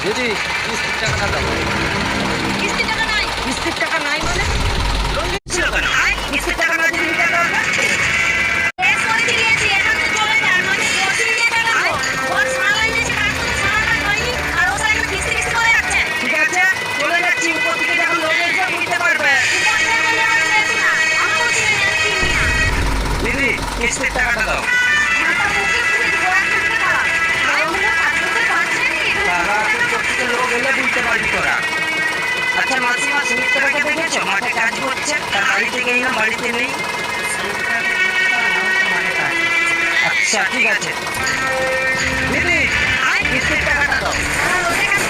দিদি কিস্তির টাকাটা দাও। কিস্তির টাকা নাই। কিস্তির টাকা নাই মানে রঙিন ছিল কেন? কিস্তির টাকা না দিলে দিতে পারবে? কেস করে দিয়েছি, এখন তো চলে যায়, মানে বসিয়ে দিয়ে গেলাম তো। ওর সারা এসে কাজ করে সারা কাজ হয়নি, আর ও সারা কিস্তি কিস্তি করে যাচ্ছে। ঠিক আছে চলে যাচ্ছি, উপর থেকে যখন লোক এসে বুঝতে পারবে। উপর থেকে বললে আমার যেহেতু না, আমারও চিনে আমি চিনি না। দিদি কিস্তির টাকাটা দাও। একটা মুখে খুবই ঘোরা থাকতে পারা। আর ওগুলো কাজ করতে পারছে না, এগুলো বাবা তুই উপর থেকে লোক এলে বুঝতে পারবি তোরা। আচ্ছা মাসিমা সুমিত্রাকে দেখেছো মাঠে কাজ করছে? তার বাড়িতে গেই না, বাড়িতে নেই। আচ্ছা ঠিক আছে দিদি কিস্তির টাকাটা দাও। আর ওদের কাছে